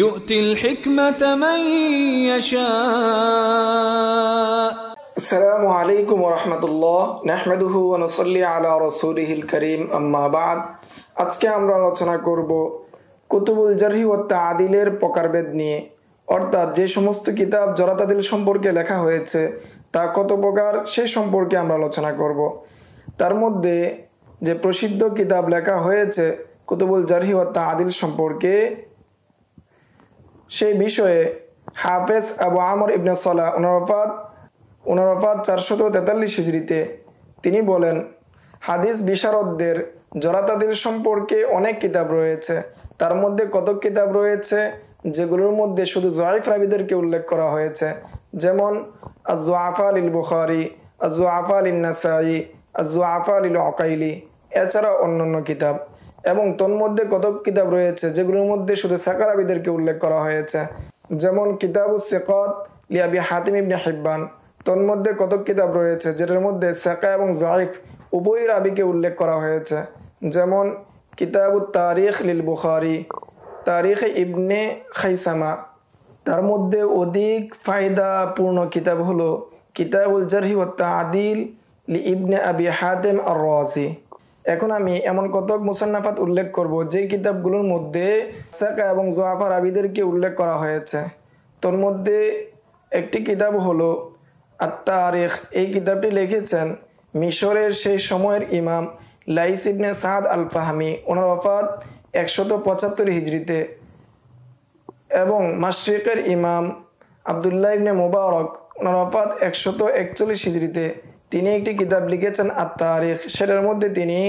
يؤتي الحكمة من يشاء আসসালামু আলাইকুম ওয়া রাহমাতুল্লাহ নাহমাদুহু ওয়া নুসাল্লি আলা রাসূলিহিল কারীম আম্মা বা'দ। আজকে আমরা আলোচনা করব কুতুবুল জারহি ওয়া তা'দীলের প্রকারভেদ নিয়ে, অর্থাৎ যে সমস্ত কিতাব জরহ তা'দীল সম্পর্কে লেখা হয়েছে তা কত প্রকার সেই সম্পর্কে আমরা আলোচনা করব। তার মধ্যে যে প্রসিদ্ধ কিতাব লেখা হয়েছে কুতুবুল জারহি ওয়া তা'দীল সম্পর্কে, সেই বিষয়ে হাফেজ আবু আমর ইবনে সালাহ ওনার ওফাত 443 হিজরিতে তিনি বলেন, হাদিস বিশারদদের জরহ তা'দীল সম্পর্কে অনেক কিতাব রয়েছে। তার মধ্যে কতক কিতাব রয়েছে যেগুলোর মধ্যে শুধু যঈফ রাবীদেরকে উল্লেখ করা হয়েছে, যেমন আয-যুআফা লিল বুখারী, আয-যুআফা লিন নাসাঈ, আয-যুআফা লিল উকাইলি, এছাড়া অন্যান্য কিতাব। এবং তন্মধ্যে কতক কিতাব রয়েছে যেগুলোর মধ্যে শুধু সাকা রাবীদেরকে উল্লেখ করা হয়েছে, যেমন কিতাবুস সিকাত লি আবি হাতিম ইবনে হিব্বান। তন্মধ্যে কতক কিতাব রয়েছে যেটার মধ্যে সাকা এবং যঈফ উভয় রাবীকে উল্লেখ করা হয়েছে, যেমন কিতাবুত তারিখ লিল বুখারী, তারিখ ইবনে খাইসামা। তার মধ্যে অধিক ফায়দাপূর্ণ কিতাব হলো কিতাবুল জারহি ওয়া তা'দীল লি ইবনে আবি হাতিম আর-রাজি। এখন আমি এমন কতক মুসান্নাফাত উল্লেখ করব যে কিতাবগুলোর মধ্যে সাকা এবং যুআফা রাবীদেরকে উল্লেখ করা হয়েছে। তোর মধ্যে একটি কিতাব হলো আত-তারিখ। এই কিতাবটি লিখেছেন মিশরের সেই সময়ের ইমাম লাইস ইবনে সাদ আল ফাহমি। ওনার ওফাত 175 হিজরিতে। এবং মাশরিকের ইমাম আবদুল্লাহ ইবনে মুবারক, ওনার ওফাত 141 হিজরিতে। তিনি একটি কিতাব লিখেছেন আত-তারিখ। সেটার মধ্যে তিনি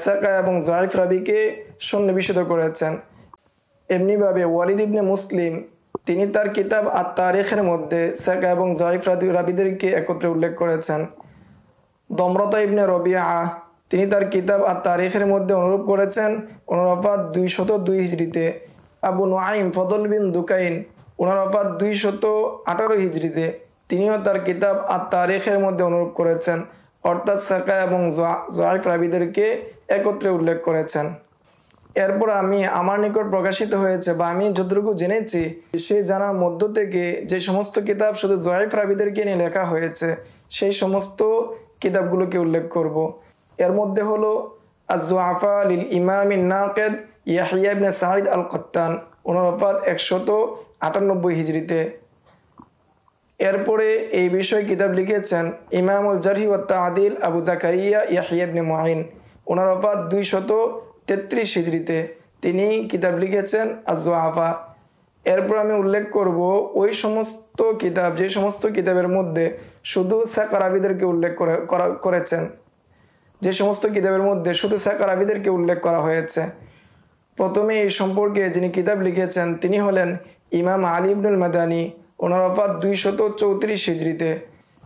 সাকা এবং যঈফ রাবীকে সন্নিবেশিত করেছেন। এমনিভাবে ওয়ালিদ ইবনে মুসলিম তিনি তার কিতাব আত-তারিখের মধ্যে সাকা এবং যঈফ রাবীদেরকে একত্রে উল্লেখ করেছেন। দমরতা ইবনে রবিআ তিনি তার কিতাব আত-তারিখের মধ্যে অনুরূপ করেছেন। ওনার ওফাত 202 হিজরিতে। আবু নুআইম ফদল বিন দুকাইন ওনার ওফাত 218 হিজরিতে। তিনিও তার কিতাব আত-তারিখের মধ্যে অনুরূপ করেছেন, অর্থাৎ সাকা এবং যঈফ রাবীদেরকে একত্রে উল্লেখ করেছেন। এরপর আমি আমার নিকট প্রকাশিত হয়েছে বা আমি যতটুকু জেনেছি সেই জানার মধ্য থেকে যে সমস্ত কিতাব শুধু যঈফ রাবীদেরকে নিয়ে লেখা হয়েছে সেই সমস্ত কিতাবগুলোকে উল্লেখ করব। এর মধ্যে হলো আয-যুআফা লিল ইমাম আন-নাকিদ ইয়াহইয়া ইবনে সাঈদ আল-কাত্তান, ওনার ওফাত 198 হিজরিতে। এরপরে এই বিষয়ে কিতাব লিখেছেন ইমামুল জারহি ওয়া তা'দীল আবু জাকারিয়া ইয়াহইয়া ইবনে মুঈন, ওনার ওফাত 233 হিজরিতে। তিনি কিতাব লিখেছেন আয-যুআফা। এরপর আমি উল্লেখ করব ওই সমস্ত কিতাব যে সমস্ত কিতাবের মধ্যে শুধু সাকা রাবীদেরকে উল্লেখ করেছেন, যে সমস্ত কিতাবের মধ্যে শুধু সাকা রাবীদেরকে উল্লেখ করা হয়েছে। প্রথমে এই সম্পর্কে যিনি কিতাব লিখেছেন তিনি হলেন ইমাম আলী ইবনুল মাদানী, ওনার ওফাত 234 হিজরিতে।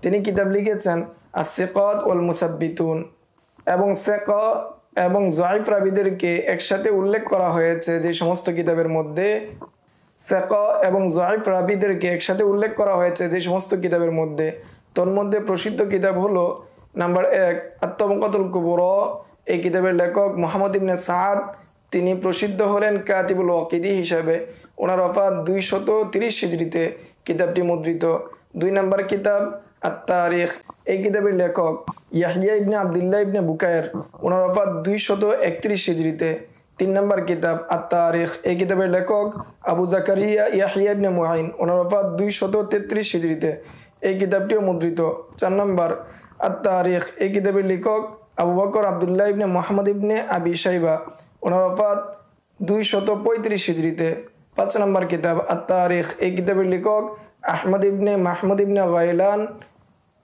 তিনি কিতাব লিখেছেন আস-সিকাত ওয়াল মুসাব্বিতুন। এবং সাকা এবং যঈফ রাবীদেরকে একসাথে উল্লেখ করা হয়েছে যে সমস্ত কিতাবের মধ্যে সাকা এবং যঈফ রাবীদেরকে একসাথে উল্লেখ করা হয়েছে যে সমস্ত কিতাবের মধ্যে, তন্মধ্যে প্রসিদ্ধ কিতাব হলো নাম্বার 1 আত-তাবাকাতুল কুবরা। এই কিতাবের লেখক মুহাম্মদ ইবনে সাদ, তিনি প্রসিদ্ধ হলেন কাতিবুল ওয়াকিদি হিসাবে। ওনার ওফাত 230 হিজরিতে কিতাবটি মুদ্রিত। 2 নম্বর কিতাব আত-তারিখ। এই কিতাবের লেখক ইয়াহইয়া ইবনে আবদুল্লাহ ইবনে বুকায়ের, ওনার ওফাত 231 হিজরিতে। 3 নম্বর কিতাব আত-তারিখ। এই কিতাবের লেখক আবু জাকারিয়া ইয়াহইয়া ইবনে মুঈন, ওনার ওফাত 233 হিজরিতে। এই কিতাবটিও মুদ্রিত। 4 নম্বর আত-তারিখ। এই কিতাবের লেখক আবু বকর আবদুল্লাহ ইবনে মুহাম্মদ ইবনে আবি শাইবা, ওনার ওফাত 235 হিজরিতে। 5 নম্বর কিতাব আত-তারিখ। এই কিতাবের লেখক আহমদ ইবনে মাহমুদ ইবনে গাইলান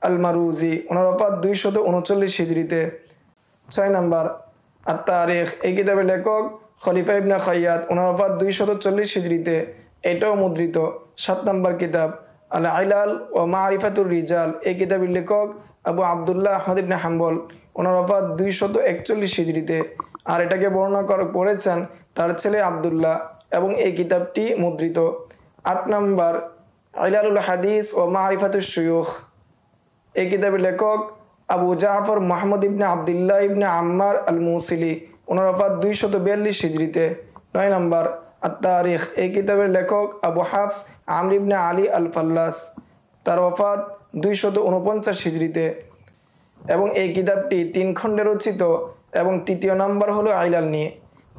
আল মারুজি, ওনার ওফাত 239 হিজরিতে। 6 নম্বর আত-তারিখ। এই কিতাবের লেখক খলিফা ইবনে খাইয়াত, ওনার ওফাত 240 হিজরিতে। এটাও মুদ্রিত। 7 নম্বর কিতাব আল ইলাল ওয়া মারিফাতুর রিজাল। এই কিতাবের লেখক আবু আবদুল্লাহ আহমদ ইবনে হাম্বল, ওনার ওফাত 241 হিজরিতে। আর এটাকে বর্ণনা করেছেন তার ছেলে আবদুল্লাহ, এবং এই কিতাবটি মুদ্রিত। 8 নম্বর ইলালুল হাদিস ও মারিফাতুশ শুয়ুখ। এই কিতাবের লেখক আবু জাফর মুহাম্মদ ইবনে আবদুল্লাহ ইবনে আম্মার আল মুসিলি, ওনার ওফাত 242 হিজরিতে। 9 নম্বর আত-তারিখ এই কিতাবের লেখক আবু হাফস আমর ইবনে আলী আল ফাল্লাস। তার ওফাত 249 হিজরিতে এবং এই কিতাবটি 3 খণ্ডে রচিত এবং তৃতীয় নাম্বার হলো আইলাল নিয়ে।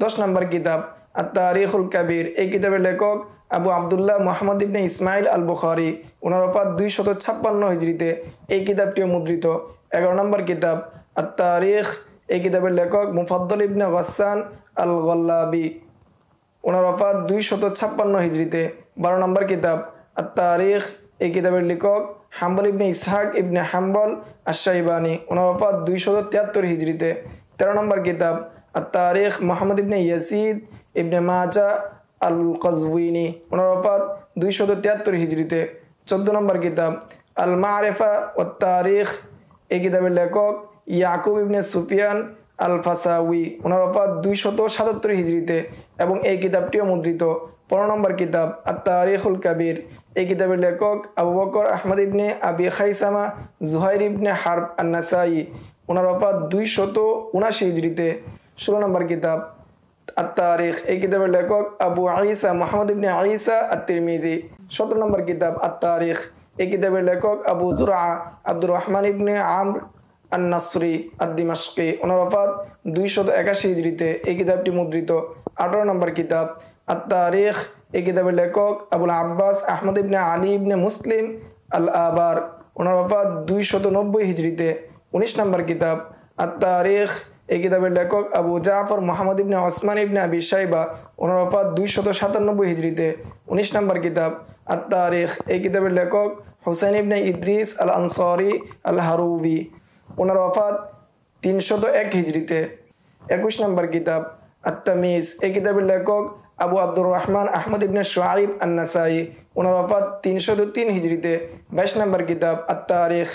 10 নম্বর কিতাব আত-তারিখুল কাবীর এই কিতাবের লেখক আবু আবদুল্লাহ মুহাম্মদ ইবনে ইসমাইল আল বুখারী। ওনার ওফাত 256 হিজরিতে। এই কিতাবটিও মুদ্রিত। 11 নম্বর কিতাব আত-তারিখ এই কিতাবের লেখক মুফাদ্দল ইবনে গাসসান আল গল্লাবি। ওনার ওফাত 256 হিজরিতে। 12 নম্বর কিতাব আত-তারিখ এই কিতাবের লেখক হাম্বল ইবনে ইসহাক ইবনে হাম্বল আশ-শাইবানি। ওনার ওফাত 273 হিজরিতে। 13 নম্বর কিতাব আত-তারিখ মুহাম্মদ ইবনে ইয়াজিদ ইবনে মাজা আল কাজউইনি। ওনার ওফাত 273 হিজরিতে। 14 নম্বর কিতাব আল মারিফা ওয়াত তারিখ এই কিতাবের লেখক ইয়াকুব ইবনে সুফিয়ান আল ফাসাউই। ওনার ওফাত 277 হিজরিতে এবং এই কিতাবটিও মুদ্রিত। 15 নম্বর কিতাব আত-তারিখুল কাবীর এই কিতাবের লেখক আবু বকর আহমদ ইবনে আবি খাইসামা জুহাইর ইবনে হারব আন-নাসাই। ওনার ওফাত 279 হিজরিতে। 16 নম্বর কিতাব আত-তারিখ এই কিতাবের লেখক আবু ঈসা মুহাম্মদ ইবনে ঈসা আত-তিরমিজি। 17 নম্বর কিতাব আত-তারিখ এই কিতাবের লেখক আবু জুরআ আব্দুর রহমান ইবনে আমর আন-নাসরি আদ-দিমাশকি। ওনার ওফাত 281 হিজরিতে। এই কিতাবটি মুদ্রিত। 18 নম্বর কিতাব আত-তারিখ এই কিতাবের লেখক আবুল আব্বাস আহমদ ইবনে আলী ইবনে মুসলিম আল আবার। ওনার ওফাত 290 হিজরিতে। 19 নম্বর কিতাব আত-তারিখ এই কিতাবের লেখক আবু জাফর মুহাম্মদ ইবনে ওসমান ইবনে আবি শাইবা। ওনার ওফাত 297 হিজরিতে। 19 নম্বর কিতাব আত-তারিখ এই কিতাবের লেখক হুসাইন ইবনে ইদ্রিস আল আনসারি আল হারুবি। ওনার ওফাত 301 হিজরিতে। 21 নম্বর কিতাব আত-তামিজ এই কিতাবের লেখক আবু আব্দুর রহমান আহমদ ইবনে শুআইব আন-নাসাই। ওনার ওফাত 303 হিজরিতে। 22 নম্বর কিতাব আত-তারিখ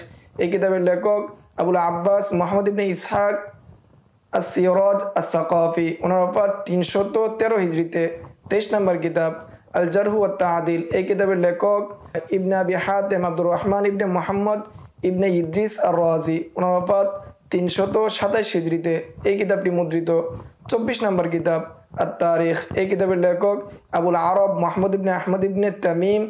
এই কিতাবের লেখক আবুল আব্বাস মুহাম্মদ ইবনে ইসহাক আস-সিরাজ আস-সাকাফি। ওনার ওফাত 313 হিজরিতে। 23 নম্বর কিতাব আল জারহ ওয়াত তা'দিল এই কিতাবের লেখক ইবনে আবি হাতিম আব্দুর রহমান ইবনে মুহাম্মদ ইবনে ইদ্রিস আর-রাজি। ওনার ওফাত 327 হিজরিতে। এই কিতাবটি মুদ্রিত। 24 নম্বর কিতাব আত-তারিখ এই কিতাবের লেখক আবুল আরব মুহাম্মদ ইবনে আহমদ ইবনে তামিম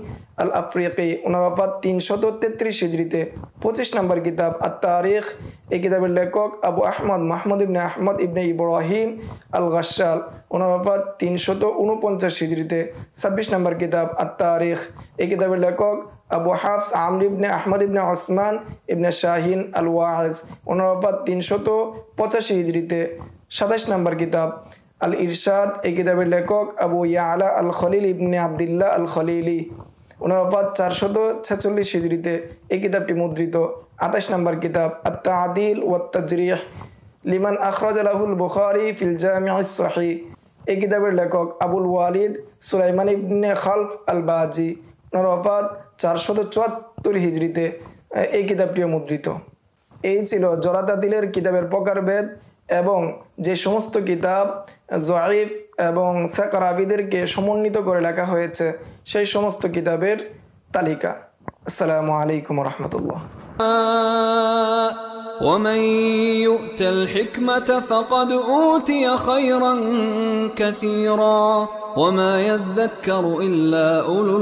আল আফ্রিকি। ওনার ওফাত 333 হিজরিতে। 25 নম্বর কিতাব আত-তারিখ এই কিতাবের লেখক আবু আহমদ মুহাম্মদ ইবনে আহমদ ইবনে ইব্রাহিম আল গাশশাল। ওনার ওফাত 349 হিজরিতে। 26 নম্বর কিতাব আত-তারিখ এই কিতাবের লেখক আবু হাফস আমর ইবনে আহমদ ইবনে ওসমান ইবনে শাহিন আল ওয়াইজ। ওনার ওফাত 385 হিজরিতে। 27 নম্বর কিতাব আল ইরশাদ এই কিতাবের লেখক আবু ইয়ালা আল খলিল ইবনে আবদুল্লাহ আল খলিলি। ওনার ওফাত 446 হিজরিতে। এই কিতাবটি মুদ্রিত। 28 নম্বর কিতাব আত-তা'দিল ওয়াত তাজরিহ লিমান আখরাজ লাহুল বুখারী ফিল জামি' সহিহ এই কিতাবের লেখক আবুল ওয়ালিদ সুলাইমান ইবনে খালফ আল বাজি। ওনার ওফাত 474 হিজরিতে। এই কিতাবটিও মুদ্রিত। এই ছিল জরাতাদিলের কিতাবের প্রকারভেদ এবং যে সমস্ত কিতাব জয়ীফ এবং সাকারাবিদেরকে সমন্বিত করে লেখা হয়েছে সেই সমস্ত কিতাবের তালিকা। আসসালামু আলাইকুম ওয়া রাহমাতুল্লাহ। ومن يؤت الحكمة فقد أوتي خيرا كثيرا وما يذكر إلا أولو